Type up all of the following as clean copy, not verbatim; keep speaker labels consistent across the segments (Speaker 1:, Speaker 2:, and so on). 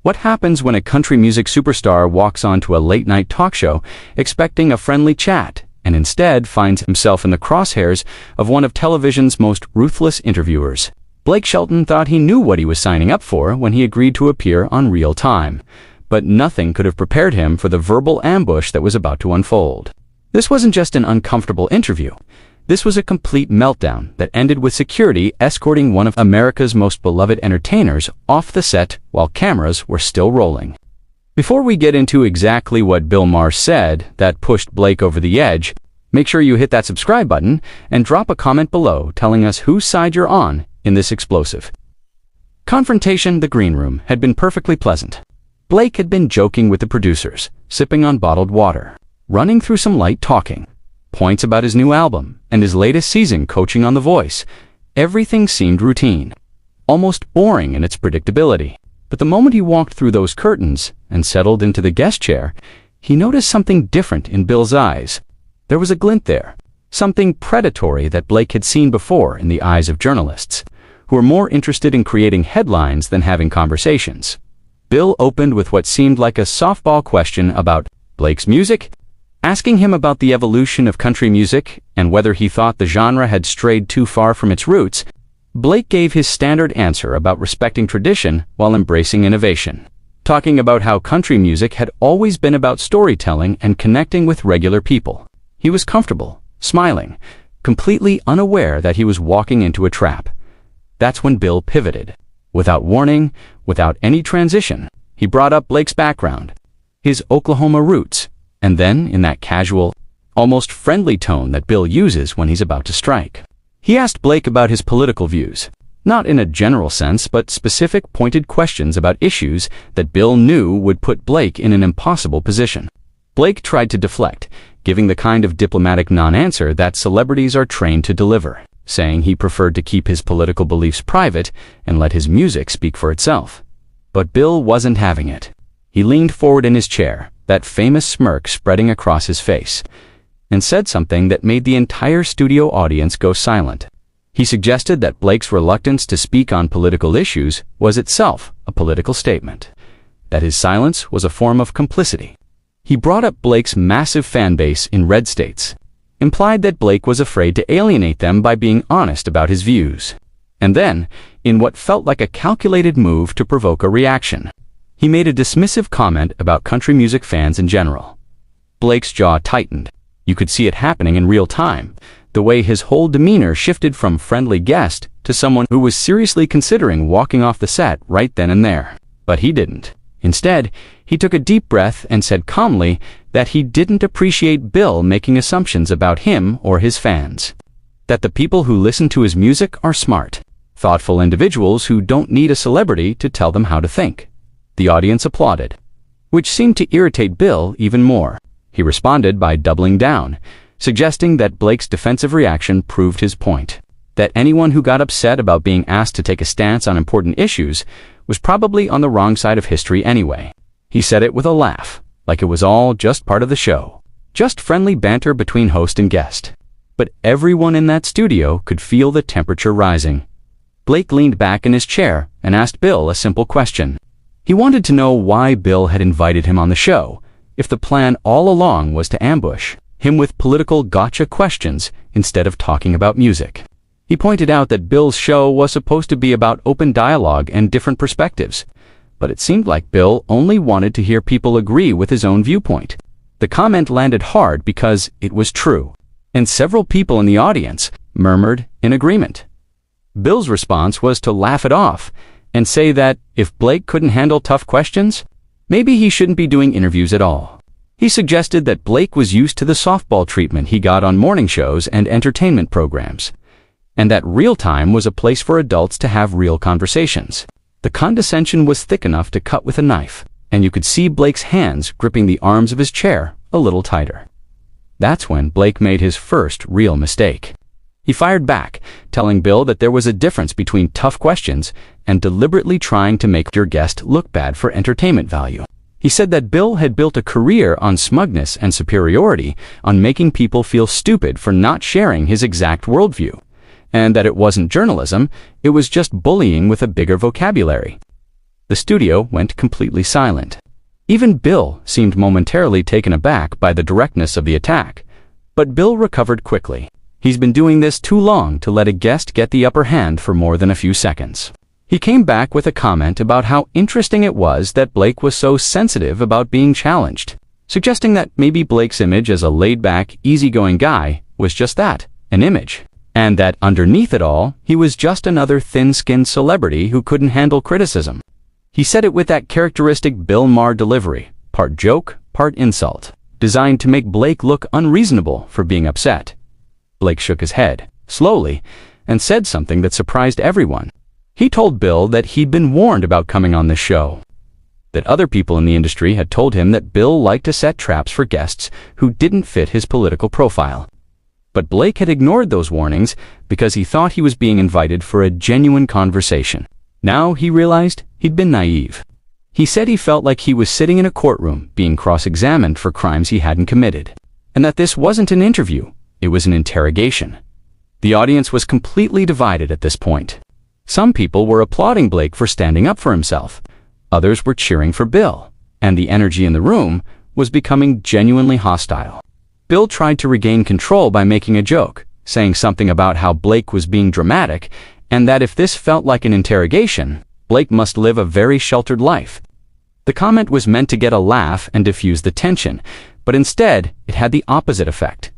Speaker 1: What happens when a country music superstar walks onto a late-night talk show expecting a friendly chat and instead finds himself in the crosshairs of one of television's most ruthless interviewers? Blake Shelton thought he knew what he was signing up for when he agreed to appear on Real Time, but nothing could have prepared him for the verbal ambush that was about to unfold. This wasn't just an uncomfortable interview. This was a complete meltdown that ended with security escorting one of America's most beloved entertainers off the set while cameras were still rolling. Before we get into exactly what Bill Maher said that pushed Blake over the edge, make sure you hit that subscribe button and drop a comment below telling us whose side you're on in this explosive. Confrontation, the green room, had been perfectly pleasant. Blake had been joking with the producers, sipping on bottled water, running through some light talking, points about his new album and his latest season coaching on The Voice. Everything seemed routine, almost boring in its predictability. But the moment he walked through those curtains and settled into the guest chair, he noticed something different in Bill's eyes. There was a glint there, something predatory that Blake had seen before in the eyes of journalists, who were more interested in creating headlines than having conversations. Bill opened with what seemed like a softball question about Blake's music, asking him about the evolution of country music and whether he thought the genre had strayed too far from its roots. Blake gave his standard answer about respecting tradition while embracing innovation, talking about how country music had always been about storytelling and connecting with regular people. He was comfortable, smiling, completely unaware that he was walking into a trap. That's when Bill pivoted. Without warning, without any transition, he brought up Blake's background, his Oklahoma roots, and then, in that casual, almost friendly tone that Bill uses when he's about to strike, he asked Blake about his political views, not in a general sense, but specific, pointed questions about issues that Bill knew would put Blake in an impossible position. Blake tried to deflect, giving the kind of diplomatic non-answer that celebrities are trained to deliver, saying he preferred to keep his political beliefs private and let his music speak for itself. But Bill wasn't having it. He leaned forward in his chair, that famous smirk spreading across his face, and said something that made the entire studio audience go silent. He suggested that Blake's reluctance to speak on political issues was itself a political statement, that his silence was a form of complicity. He brought up Blake's massive fan base in red states, implied that Blake was afraid to alienate them by being honest about his views, and then, in what felt like a calculated move to provoke a reaction, he made a dismissive comment about country music fans in general. Blake's jaw tightened. You could see it happening in real time, the way his whole demeanor shifted from friendly guest to someone who was seriously considering walking off the set right then and there. But he didn't. Instead, he took a deep breath and said calmly that he didn't appreciate Bill making assumptions about him or his fans. That the people who listen to his music are smart, thoughtful individuals who don't need a celebrity to tell them how to think. The audience applauded, which seemed to irritate Bill even more. He responded by doubling down, suggesting that Blake's defensive reaction proved his point, that anyone who got upset about being asked to take a stance on important issues was probably on the wrong side of history anyway. He said it with a laugh, like it was all just part of the show, just friendly banter between host and guest. But everyone in that studio could feel the temperature rising. Blake leaned back in his chair and asked Bill a simple question. He wanted to know why Bill had invited him on the show, if the plan all along was to ambush him with political gotcha questions instead of talking about music. He pointed out that Bill's show was supposed to be about open dialogue and different perspectives, but it seemed like Bill only wanted to hear people agree with his own viewpoint. The comment landed hard because it was true, and several people in the audience murmured in agreement. Bill's response was to laugh it off and say that if Blake couldn't handle tough questions, maybe he shouldn't be doing interviews at all. He suggested that Blake was used to the softball treatment he got on morning shows and entertainment programs, and that Real Time was a place for adults to have real conversations. The condescension was thick enough to cut with a knife, and you could see Blake's hands gripping the arms of his chair a little tighter. That's when Blake made his first real mistake. He fired back, telling Bill that there was a difference between tough questions and deliberately trying to make your guest look bad for entertainment value. He said that Bill had built a career on smugness and superiority, on making people feel stupid for not sharing his exact worldview, and that it wasn't journalism, it was just bullying with a bigger vocabulary. The studio went completely silent. Even Bill seemed momentarily taken aback by the directness of the attack. But Bill recovered quickly. He's been doing this too long to let a guest get the upper hand for more than a few seconds. He came back with a comment about how interesting it was that Blake was so sensitive about being challenged, suggesting that maybe Blake's image as a laid-back, easygoing guy was just that, an image, and that underneath it all, he was just another thin-skinned celebrity who couldn't handle criticism. He said it with that characteristic Bill Maher delivery, part joke, part insult, designed to make Blake look unreasonable for being upset. Blake shook his head, slowly, and said something that surprised everyone. He told Bill that he'd been warned about coming on this show, that other people in the industry had told him that Bill liked to set traps for guests who didn't fit his political profile. But Blake had ignored those warnings because he thought he was being invited for a genuine conversation. Now he realized he'd been naive. He said he felt like he was sitting in a courtroom being cross-examined for crimes he hadn't committed, and that this wasn't an interview, it was an interrogation. The audience was completely divided at this point. Some people were applauding Blake for standing up for himself. Others were cheering for Bill, and the energy in the room was becoming genuinely hostile. Bill tried to regain control by making a joke, saying something about how Blake was being dramatic, and that if this felt like an interrogation, Blake must live a very sheltered life. The comment was meant to get a laugh and diffuse the tension, but instead it had the opposite effect.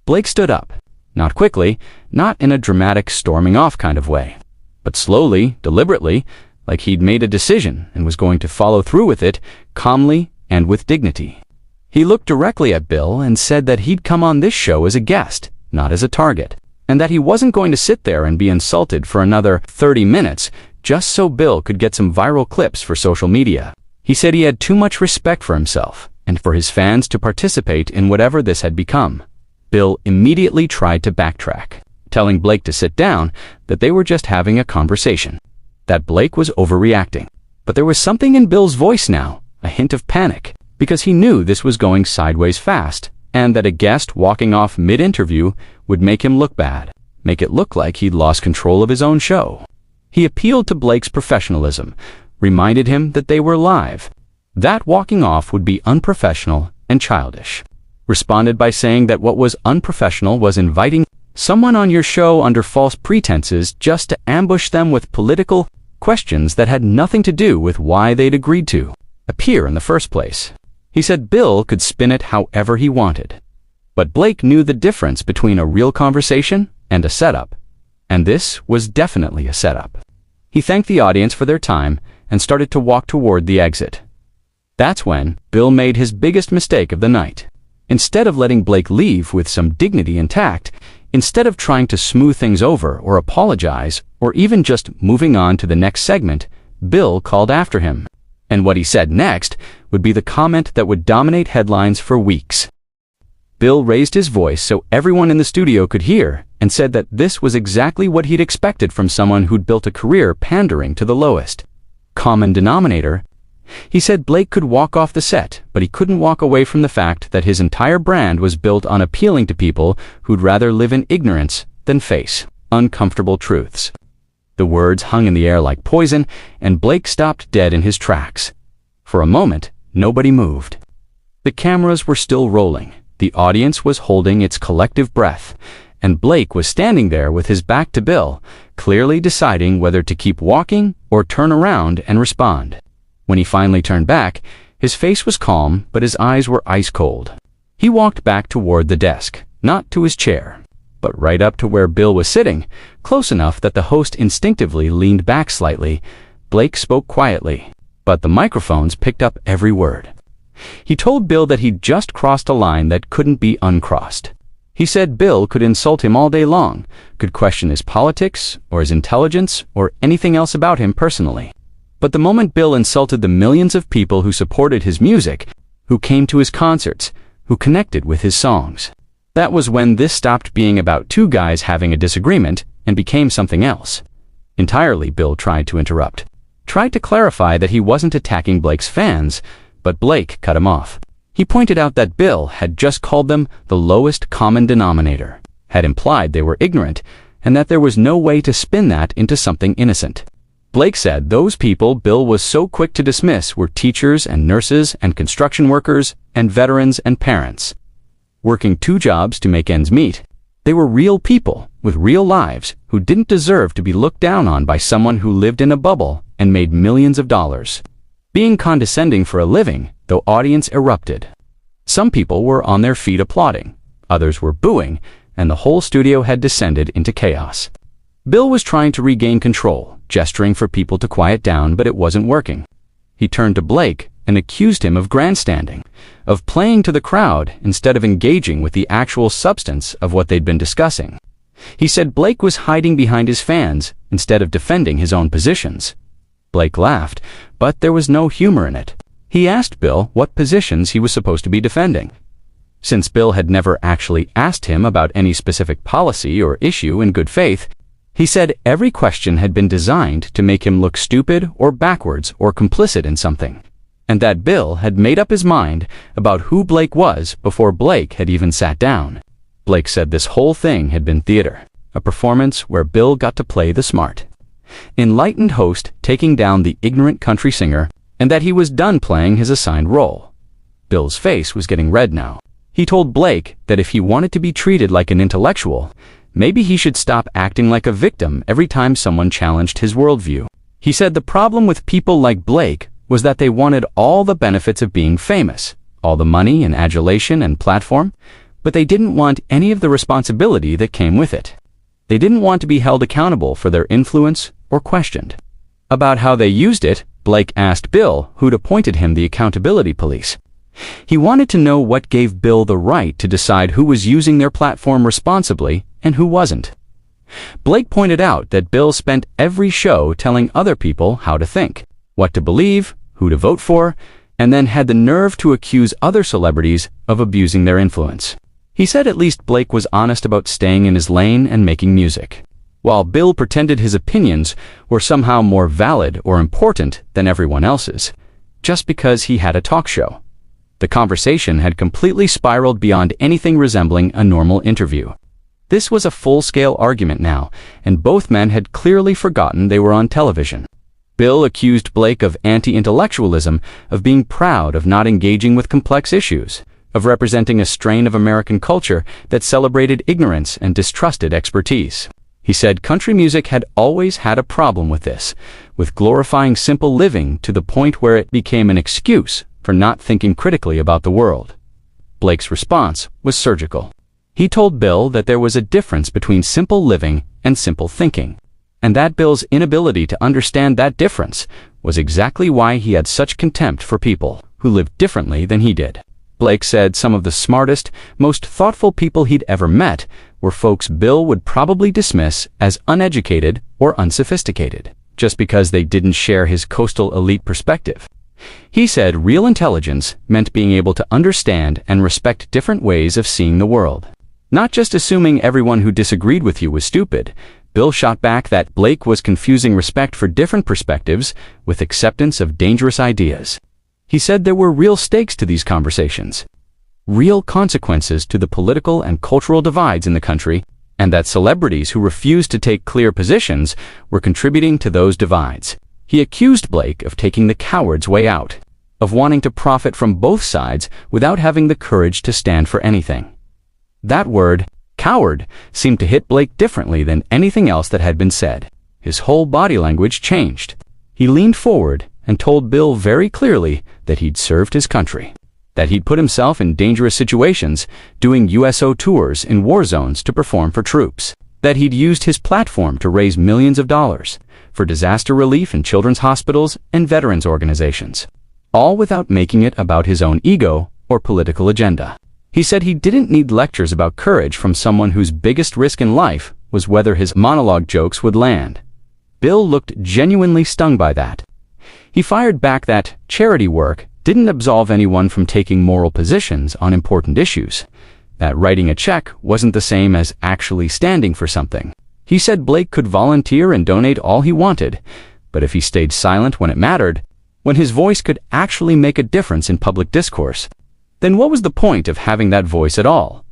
Speaker 1: Blake stood up, not quickly, not in a dramatic storming off kind of way, but slowly, deliberately, like he'd made a decision and was going to follow through with it, calmly and with dignity. He looked directly at Bill and said that he'd come on this show as a guest, not as a target, and that he wasn't going to sit there and be insulted for another 30 minutes just so Bill could get some viral clips for social media. He said he had too much respect for himself and for his fans to participate in whatever this had become. Bill immediately tried to backtrack, telling Blake to sit down, that they were just having a conversation, that Blake was overreacting. But there was something in Bill's voice now, a hint of panic, because he knew this was going sideways fast, and that a guest walking off mid-interview would make him look bad, make it look like he'd lost control of his own show. He appealed to Blake's professionalism, reminded him that they were live, that walking off would be unprofessional and childish, responded by saying that what was unprofessional was inviting someone on your show under false pretenses just to ambush them with political questions that had nothing to do with why they'd agreed to appear in the first place. He said Bill could spin it however he wanted. But Blake knew the difference between a real conversation and a setup, and this was definitely a setup. He thanked the audience for their time and started to walk toward the exit. That's when Bill made his biggest mistake of the night. Instead of letting Blake leave with some dignity intact, instead of trying to smooth things over or apologize, or even just moving on to the next segment, Bill called after him. And what he said next would be the comment that would dominate headlines for weeks. Bill raised his voice so everyone in the studio could hear and said that this was exactly what he'd expected from someone who'd built a career pandering to the lowest common denominator. He said Blake could walk off the set, but he couldn't walk away from the fact that his entire brand was built on appealing to people who'd rather live in ignorance than face uncomfortable truths. The words hung in the air like poison, and Blake stopped dead in his tracks. For a moment, nobody moved. The cameras were still rolling, the audience was holding its collective breath, and Blake was standing there with his back to Bill, clearly deciding whether to keep walking or turn around and respond. When he finally turned back, his face was calm, but his eyes were ice cold. He walked back toward the desk, not to his chair, but right up to where Bill was sitting, close enough that the host instinctively leaned back slightly. Blake spoke quietly, but the microphones picked up every word. He told Bill that he'd just crossed a line that couldn't be uncrossed. He said Bill could insult him all day long, could question his politics, or his intelligence, or anything else about him personally. But the moment Bill insulted the millions of people who supported his music, who came to his concerts, who connected with his songs, that was when this stopped being about two guys having a disagreement and became something else. Entirely, Bill tried to interrupt, tried to clarify that he wasn't attacking Blake's fans, but Blake cut him off. He pointed out that Bill had just called them the lowest common denominator, had implied they were ignorant, and that there was no way to spin that into something innocent. Blake said those people Bill was so quick to dismiss were teachers and nurses and construction workers and veterans and parents. Working 2 jobs to make ends meet, they were real people with real lives who didn't deserve to be looked down on by someone who lived in a bubble and made millions of dollars. Being condescending for a living, the audience erupted. Some people were on their feet applauding, others were booing, and the whole studio had descended into chaos. Bill was trying to regain control, gesturing for people to quiet down, but it wasn't working. He turned to Blake and accused him of grandstanding, of playing to the crowd instead of engaging with the actual substance of what they'd been discussing. He said Blake was hiding behind his fans instead of defending his own positions. Blake laughed, but there was no humor in it. He asked Bill what positions he was supposed to be defending. Since Bill had never actually asked him about any specific policy or issue in good faith, he said every question had been designed to make him look stupid or backwards or complicit in something, and that Bill had made up his mind about who Blake was before Blake had even sat down. Blake said this whole thing had been theater, a performance where Bill got to play the smart, enlightened host taking down the ignorant country singer, and that he was done playing his assigned role. Bill's face was getting red now. He told Blake that if he wanted to be treated like an intellectual, maybe he should stop acting like a victim every time someone challenged his worldview. He said the problem with people like Blake was that they wanted all the benefits of being famous, all the money and adulation and platform, but they didn't want any of the responsibility that came with it. They didn't want to be held accountable for their influence or questioned. About how they used it, Blake asked Bill who'd appointed him the accountability police. He wanted to know what gave Bill the right to decide who was using their platform responsibly and who wasn't. Blake pointed out that Bill spent every show telling other people how to think, what to believe, who to vote for, and then had the nerve to accuse other celebrities of abusing their influence. He said at least Blake was honest about staying in his lane and making music, while Bill pretended his opinions were somehow more valid or important than everyone else's, just because he had a talk show. The conversation had completely spiraled beyond anything resembling a normal interview. This was a full-scale argument now, and both men had clearly forgotten they were on television. Bill accused Blake of anti-intellectualism, of being proud of not engaging with complex issues, of representing a strain of American culture that celebrated ignorance and distrusted expertise. He said country music had always had a problem with this, with glorifying simple living to the point where it became an excuse for not thinking critically about the world. Blake's response was surgical. He told Bill that there was a difference between simple living and simple thinking, and that Bill's inability to understand that difference was exactly why he had such contempt for people who lived differently than he did. Blake said some of the smartest, most thoughtful people he'd ever met were folks Bill would probably dismiss as uneducated or unsophisticated, just because they didn't share his coastal elite perspective. He said real intelligence meant being able to understand and respect different ways of seeing the world. Not just assuming everyone who disagreed with you was stupid. Bill shot back that Blake was confusing respect for different perspectives with acceptance of dangerous ideas. He said there were real stakes to these conversations, real consequences to the political and cultural divides in the country, and that celebrities who refused to take clear positions were contributing to those divides. He accused Blake of taking the coward's way out, of wanting to profit from both sides without having the courage to stand for anything. That word, coward, seemed to hit Blake differently than anything else that had been said. His whole body language changed. He leaned forward and told Bill very clearly that he'd served his country, that he'd put himself in dangerous situations, doing USO tours in war zones to perform for troops, that he'd used his platform to raise millions of dollars for disaster relief in children's hospitals and veterans organizations, all without making it about his own ego or political agenda. He said he didn't need lectures about courage from someone whose biggest risk in life was whether his monologue jokes would land. Bill looked genuinely stung by that. He fired back that charity work didn't absolve anyone from taking moral positions on important issues, that writing a check wasn't the same as actually standing for something. He said Blake could volunteer and donate all he wanted, but if he stayed silent when it mattered, when his voice could actually make a difference in public discourse, then what was the point of having that voice at all?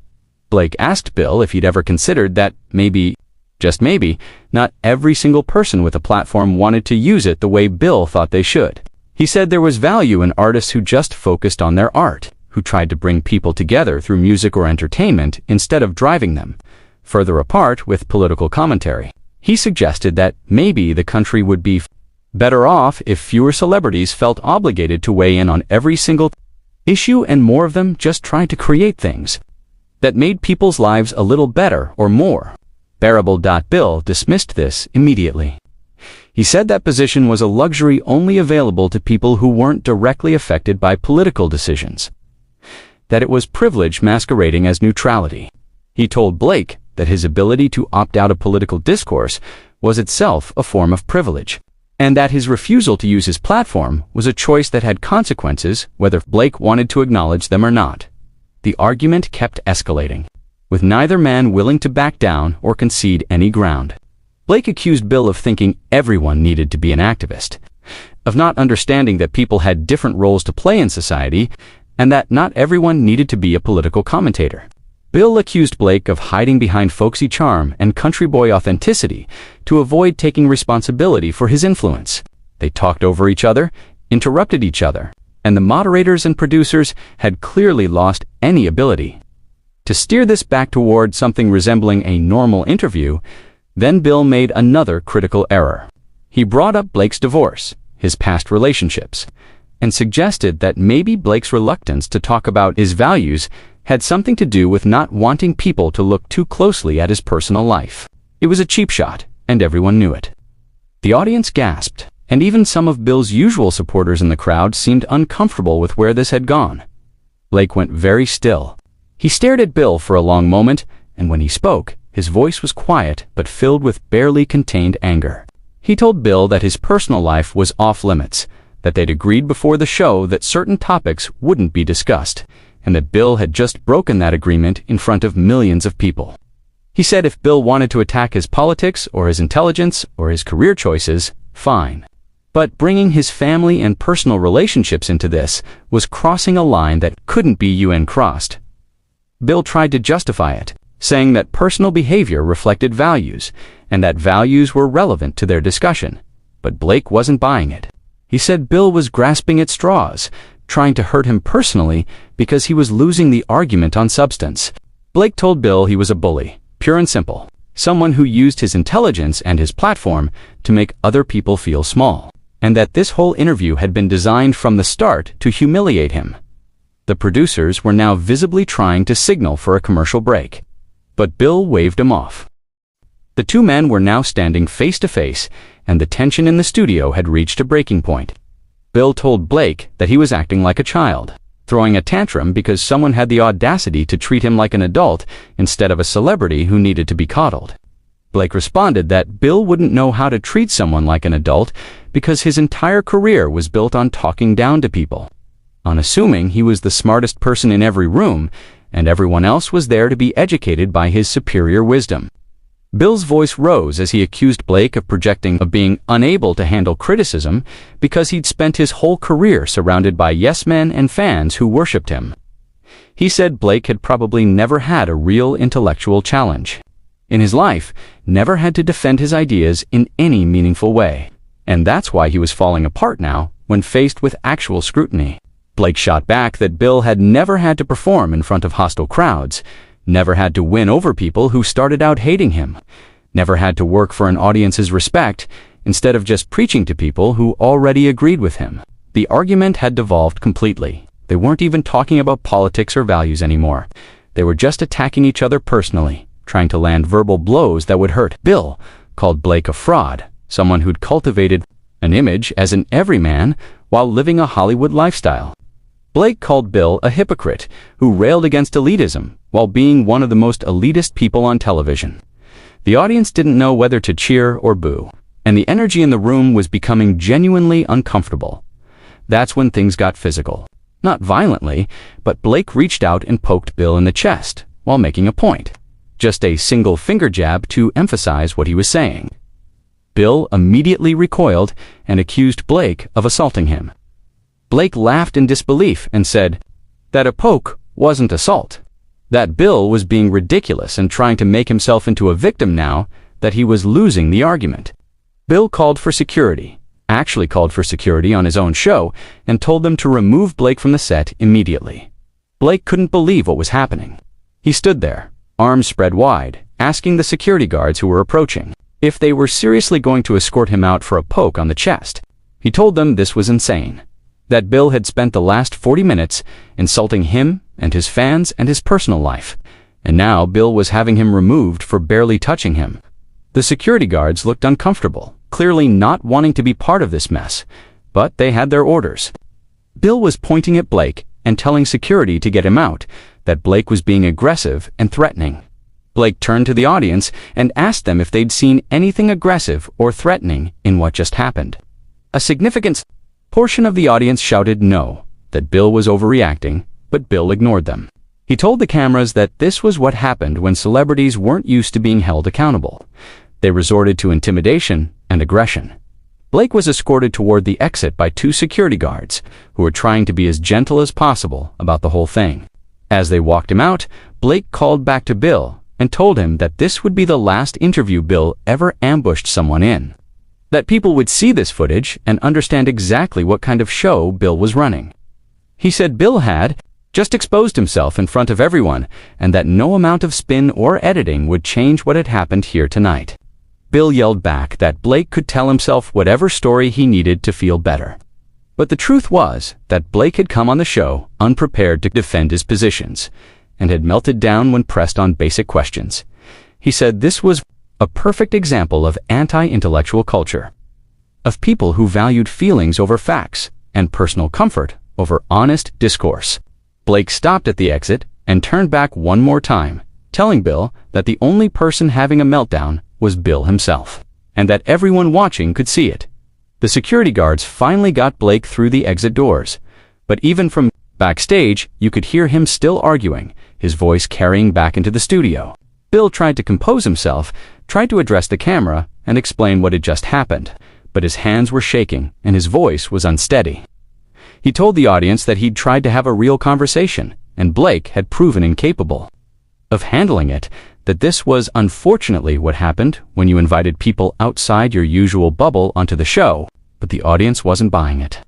Speaker 1: Blake asked Bill if he'd ever considered that maybe Just maybe, not every single person with a platform wanted to use it the way Bill thought they should. He said there was value in artists who just focused on their art, who tried to bring people together through music or entertainment instead of driving them further apart with political commentary. He suggested that maybe the country would be better off if fewer celebrities felt obligated to weigh in on every single issue and more of them just tried to create things that made people's lives a little better or more bearable. Bill dismissed this immediately. He said that position was a luxury only available to people who weren't directly affected by political decisions, that it was privilege masquerading as neutrality. He told Blake that his ability to opt out of political discourse was itself a form of privilege, and that his refusal to use his platform was a choice that had consequences whether Blake wanted to acknowledge them or not. The argument kept escalating, with neither man willing to back down or concede any ground. Blake accused Bill of thinking everyone needed to be an activist, of not understanding that people had different roles to play in society, and that not everyone needed to be a political commentator. Bill accused Blake of hiding behind folksy charm and country boy authenticity to avoid taking responsibility for his influence. They talked over each other, interrupted each other, and the moderators and producers had clearly lost any ability to steer this back toward something resembling a normal interview. Then Bill made another critical error. He brought up Blake's divorce, his past relationships, and suggested that maybe Blake's reluctance to talk about his values had something to do with not wanting people to look too closely at his personal life. It was a cheap shot, and everyone knew it. The audience gasped, and even some of Bill's usual supporters in the crowd seemed uncomfortable with where this had gone. Blake went very still. He stared at Bill for a long moment, and when he spoke, his voice was quiet but filled with barely contained anger. He told Bill that his personal life was off limits, that they'd agreed before the show that certain topics wouldn't be discussed, and that Bill had just broken that agreement in front of millions of people. He said if Bill wanted to attack his politics or his intelligence or his career choices, fine. But bringing his family and personal relationships into this was crossing a line that couldn't be crossed. Bill tried to justify it, saying that personal behavior reflected values, and that values were relevant to their discussion. But Blake wasn't buying it. He said Bill was grasping at straws, trying to hurt him personally because he was losing the argument on substance. Blake told Bill he was a bully, pure and simple, someone who used his intelligence and his platform to make other people feel small, and that this whole interview had been designed from the start to humiliate him. The producers were now visibly trying to signal for a commercial break, but Bill waved him off. The two men were now standing face to face, and the tension in the studio had reached a breaking point. Bill told Blake that he was acting like a child, throwing a tantrum because someone had the audacity to treat him like an adult instead of a celebrity who needed to be coddled. Blake responded that Bill wouldn't know how to treat someone like an adult because his entire career was built on talking down to people, on assuming he was the smartest person in every room and everyone else was there to be educated by his superior wisdom. Bill's voice rose as he accused Blake of being unable to handle criticism because he'd spent his whole career surrounded by yes-men and fans who worshipped him. He said Blake had probably never had a real intellectual challenge in his life, never had to defend his ideas in any meaningful way, and that's why he was falling apart now when faced with actual scrutiny. Blake shot back that Bill had never had to perform in front of hostile crowds, never had to win over people who started out hating him, never had to work for an audience's respect instead of just preaching to people who already agreed with him. The argument had devolved completely. They weren't even talking about politics or values anymore. They were just attacking each other personally, trying to land verbal blows that would hurt. Bill called Blake a fraud, someone who'd cultivated an image as an everyman while living a Hollywood lifestyle. Blake called Bill a hypocrite who railed against elitism while being one of the most elitist people on television. The audience didn't know whether to cheer or boo, and the energy in the room was becoming genuinely uncomfortable. That's when things got physical. Not violently, but Blake reached out and poked Bill in the chest while making a point. Just a single finger jab to emphasize what he was saying. Bill immediately recoiled and accused Blake of assaulting him. Blake laughed in disbelief and said that a poke wasn't assault, that Bill was being ridiculous and trying to make himself into a victim now that he was losing the argument. Bill called for security, actually called for security on his own show, and told them to remove Blake from the set immediately. Blake couldn't believe what was happening. He stood there, arms spread wide, asking the security guards who were approaching if they were seriously going to escort him out for a poke on the chest. He told them this was insane, that Bill had spent the last 40 minutes insulting him and his fans and his personal life, and now Bill was having him removed for barely touching him. The security guards looked uncomfortable, clearly not wanting to be part of this mess, but they had their orders. Bill was pointing at Blake and telling security to get him out, that Blake was being aggressive and threatening. Blake turned to the audience and asked them if they'd seen anything aggressive or threatening in what just happened. A significant portion of the audience shouted no, that Bill was overreacting, but Bill ignored them. He told the cameras that this was what happened when celebrities weren't used to being held accountable. They resorted to intimidation and aggression. Blake was escorted toward the exit by 2 security guards, who were trying to be as gentle as possible about the whole thing. As they walked him out, Blake called back to Bill and told him that this would be the last interview Bill ever ambushed someone in. That people would see this footage and understand exactly what kind of show Bill was running. He said Bill had just exposed himself in front of everyone, and that no amount of spin or editing would change what had happened here tonight. Bill yelled back that Blake could tell himself whatever story he needed to feel better. But the truth was that Blake had come on the show unprepared to defend his positions, and had melted down when pressed on basic questions. He said this was a perfect example of anti-intellectual culture, of people who valued feelings over facts and personal comfort over honest discourse. Blake stopped at the exit and turned back one more time, telling Bill that the only person having a meltdown was Bill himself, and that everyone watching could see it. The security guards finally got Blake through the exit doors, but even from backstage, you could hear him still arguing, his voice carrying back into the studio. Bill tried to compose himself, tried to address the camera and explain what had just happened, but his hands were shaking and his voice was unsteady. He told the audience that he'd tried to have a real conversation, and Blake had proven incapable of handling it, that this was unfortunately what happened when you invited people outside your usual bubble onto the show, but the audience wasn't buying it.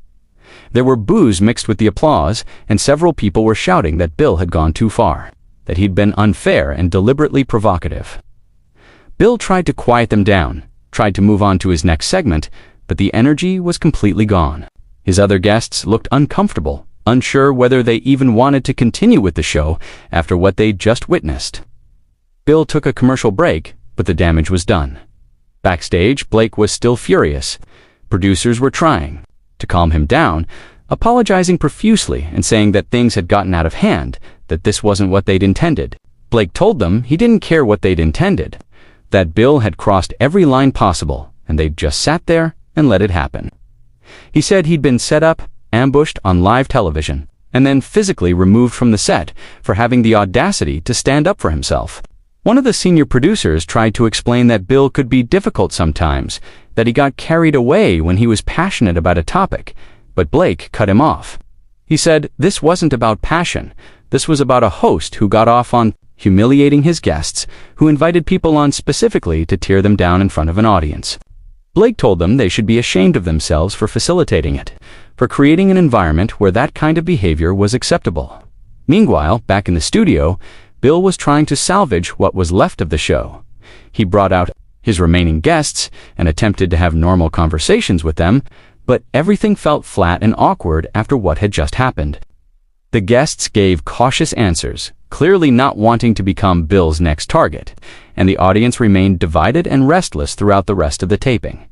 Speaker 1: There were boos mixed with the applause, and several people were shouting that Bill had gone too far, that he'd been unfair and deliberately provocative. Bill tried to quiet them down, tried to move on to his next segment, but the energy was completely gone. His other guests looked uncomfortable, unsure whether they even wanted to continue with the show after what they'd just witnessed. Bill took a commercial break, but the damage was done. Backstage, Blake was still furious. Producers were trying to calm him down, apologizing profusely and saying that things had gotten out of hand, that this wasn't what they'd intended. Blake told them he didn't care what they'd intended, that Bill had crossed every line possible, and they'd just sat there and let it happen. He said he'd been set up, ambushed on live television, and then physically removed from the set for having the audacity to stand up for himself. One of the senior producers tried to explain that Bill could be difficult sometimes, that he got carried away when he was passionate about a topic, but Blake cut him off. He said this wasn't about passion, this was about a host who got off on humiliating his guests, who invited people on specifically to tear them down in front of an audience. Blake told them they should be ashamed of themselves for facilitating it, for creating an environment where that kind of behavior was acceptable. Meanwhile, back in the studio, Bill was trying to salvage what was left of the show. He brought out his remaining guests and attempted to have normal conversations with them, but everything felt flat and awkward after what had just happened. The guests gave cautious answers, clearly not wanting to become Bill's next target, and the audience remained divided and restless throughout the rest of the taping.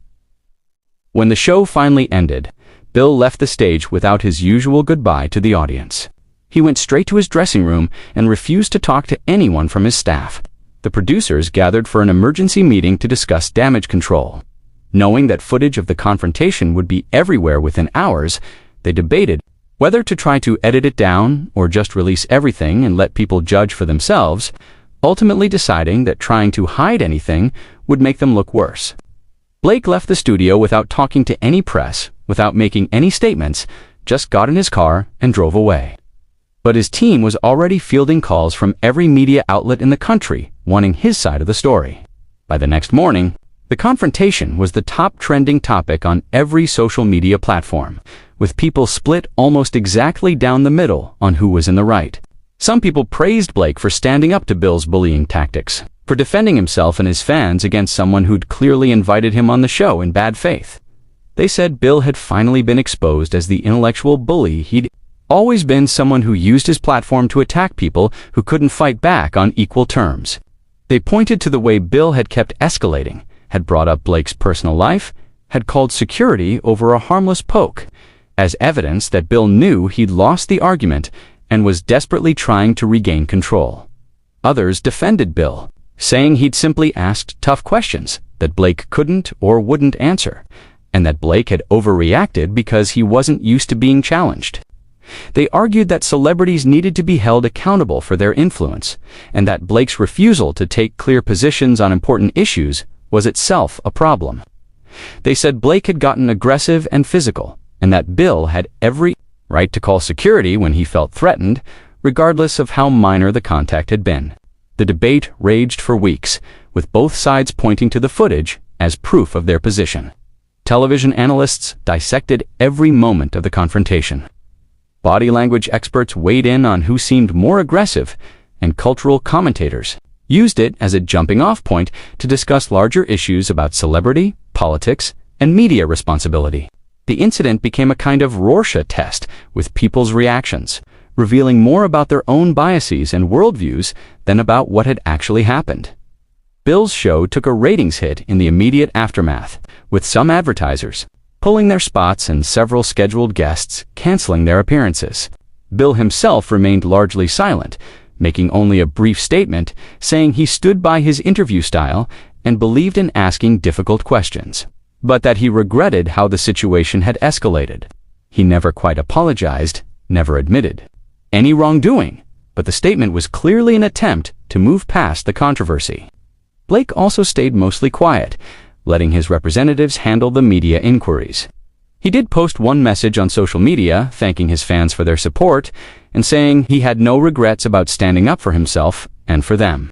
Speaker 1: When the show finally ended, Bill left the stage without his usual goodbye to the audience. He went straight to his dressing room and refused to talk to anyone from his staff. The producers gathered for an emergency meeting to discuss damage control. Knowing that footage of the confrontation would be everywhere within hours, they debated whether to try to edit it down or just release everything and let people judge for themselves, ultimately deciding that trying to hide anything would make them look worse. Blake left the studio without talking to any press, without making any statements, just got in his car and drove away. But his team was already fielding calls from every media outlet in the country, wanting his side of the story. By the next morning, the confrontation was the top trending topic on every social media platform, with people split almost exactly down the middle on who was in the right. Some people praised Blake for standing up to Bill's bullying tactics, for defending himself and his fans against someone who'd clearly invited him on the show in bad faith. They said Bill had finally been exposed as the intellectual bully he'd always been, someone who used his platform to attack people who couldn't fight back on equal terms. They pointed to the way Bill had kept escalating, had brought up Blake's personal life, had called security over a harmless poke, as evidence that Bill knew he'd lost the argument and was desperately trying to regain control. Others defended Bill, saying he'd simply asked tough questions that Blake couldn't or wouldn't answer, and that Blake had overreacted because he wasn't used to being challenged. They argued that celebrities needed to be held accountable for their influence, and that Blake's refusal to take clear positions on important issues was itself a problem. They said Blake had gotten aggressive and physical, and that Bill had every right to call security when he felt threatened, regardless of how minor the contact had been. The debate raged for weeks, with both sides pointing to the footage as proof of their position. Television analysts dissected every moment of the confrontation. Body language experts weighed in on who seemed more aggressive, and cultural commentators used it as a jumping-off point to discuss larger issues about celebrity, politics, and media responsibility. The incident became a kind of Rorschach test with people's reactions, revealing more about their own biases and worldviews than about what had actually happened. Bill's show took a ratings hit in the immediate aftermath, with some advertisers pulling their spots and several scheduled guests canceling their appearances. Bill himself remained largely silent, making only a brief statement saying he stood by his interview style and believed in asking difficult questions, but that he regretted how the situation had escalated. He never quite apologized, never admitted any wrongdoing, but the statement was clearly an attempt to move past the controversy. Blake also stayed mostly quiet, letting his representatives handle the media inquiries. He did post one message on social media, thanking his fans for their support and saying he had no regrets about standing up for himself and for them.